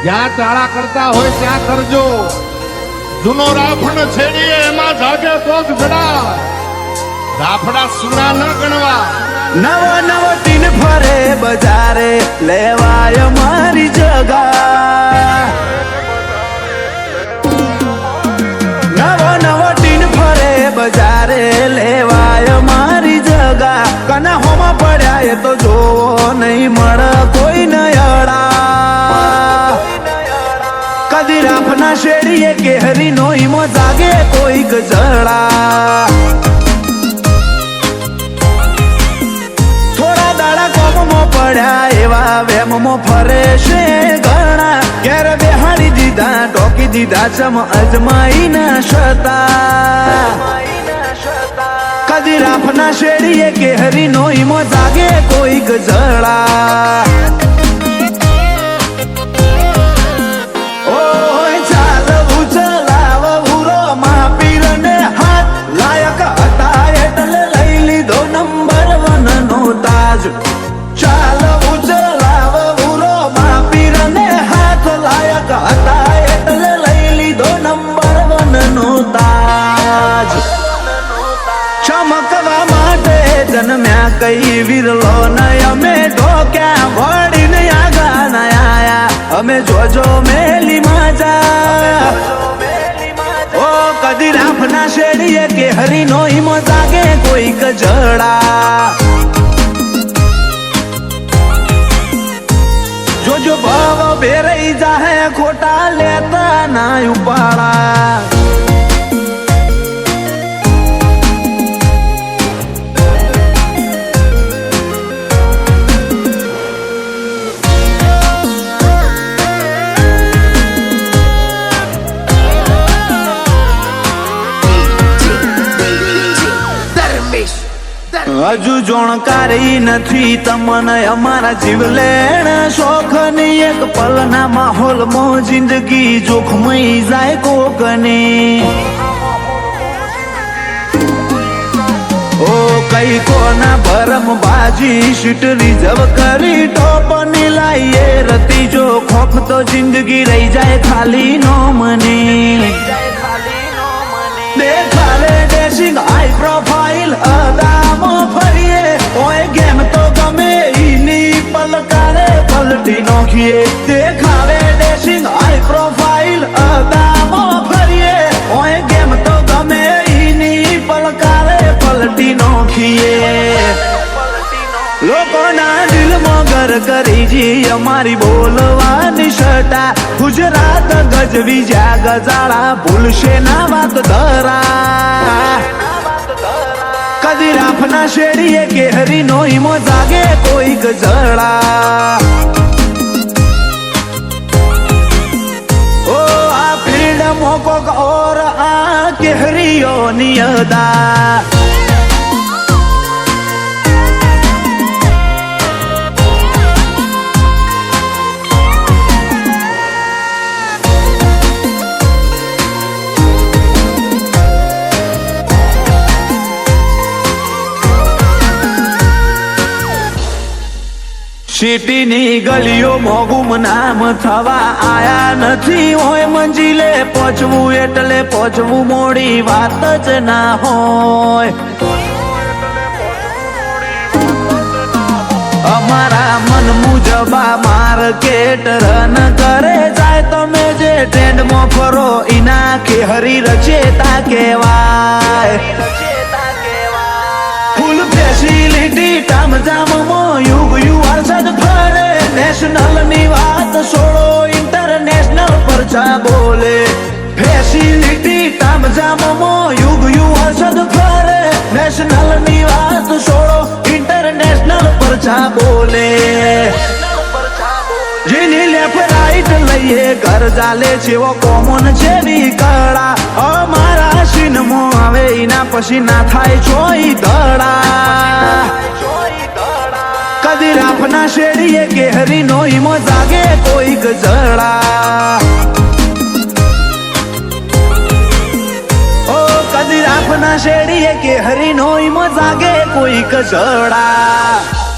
જ્યાં ચાળા કરતા હોય ત્યાં કરજો. જૂનો રાફણ છેડીએ એમાં જાગે કોક જડા. રાફડા સુના ન ગણવા. નવ નવ ટીન ફરે બજારે લેવાય મારી જગા. નવ નવ ટીન ફરે બજારે લેવાય મારી જગા. કના હોમાં પડ્યા એ તો જોવો નહીં મળે કોઈ નયડા. કદી રાફના શેડીએ કેહરી નોઈમો જાગે કોઈક જડા. પડ્યા એવા વેમમો ફરે છે ઘણા. ઘેર બેહાડી દીધા ટોકી દીધા ચમ અજમાઈ ના શતા. કદી રાફના શેડીએ કેહરી નોઈમો જાગે કોઈક જડા. ઓય ચાલવું ચલાવવું રો મહાપીરને હાથ લાયક હતા એટલે લઈ લીધો નંબર 1 નો તાજ. ચાલવું ચલાવવું રો મહાપીરને હાથ લાયક હતા એટલે લઈ લીધો નંબર 1 નો તાજ. ચમકવા માટે જન્મ્યા કઈ વિરલો નય અમે ઢોક્યા વળીને આગા ના આયા અમે જોજો મેલી માજા. ઓ કદી રાફના શેડીએ કેહરી નોઈમો જાગે કોઈક જડા. જોજો ભાવ બેરઈ જાહે ખોટા લેતા ના ઉપાડા. હજુ જોણકારી નથી તમને અમારા જીવલેણ શોખની. એક પલના માહોલમાં જિંદગી જોખમાઈ જાય કોકની. ઓ કઈ કોના ભરમ બાજી સીટ રિઝર્વ કરી ટોપની લાઈએ રતી. જો ખોખ તો જિંદગી રહી જાય ખાલી નો મની. દેખાડે ડેશિંગ હાઈ પ્રોફાઇલ અદામો ફરીએ. ઓય ગેમ તો ગમે ઈની પલકારે પલટી નોખીએ. દેખાડે ડેશિંગ હાઈ પ્રોફાઇલ અદામો ફરીએ. ઓય ગેમ તો ગમે ઈની પલકારે પલટી નોખીએ. લોકોના દિલમાં ઘર કરી જી અમારી બોલવાની સટા. ગુજરાત ગજવી જ્યાં ગજાળા ભૂલશે ના વાત ધરા. કદી રાફના શેડીએ કેહરી નોઈમો જાગે કોઈક જડા. ઓ આ ફ્રીડમ કોક ઓર આ કેહરીઓની અદા. સિટીની ગલીઓ મોગુમ નામ થવા આયા નથી. હોય મંજિલે પહોંચવું એટલે પહોંચવું મોડી વાત જ ના હોય. અમારા મન મુજબા માર્કેટ રન કરે જાય. તમે જે ટ્રેન્ડમાં ફરો ઇના કેહરી રચેતા કહેવાય. ફૂલ ફેસિલિટી તામઝામમાં યુગ યુવાસદ ફરે. નેશનલ ની વાત છોડો ઇન્ટરનેશનલ પર જા બોલે. ફેસિલિટી તામઝામમાં યુગ યુવાસદ ફરે. નેશનલ ની વાત છોડો ઇન્ટરનેશનલ પર જા બોલે. જેની લેફ્ટ રાઈટ લઈએ ઘર ચાલે જેવો કોમન જેવી કળા. અમારા સીનમાં આવે એના પછી ના થાય જોઈ દડા. કદી રાફના શેડીએ કેહરી નોઈમો જાગે કોઈક જડા. ઓ કદી રાફના શેડીએ કેહરી નોઈમો જાગે કોઈક જડા.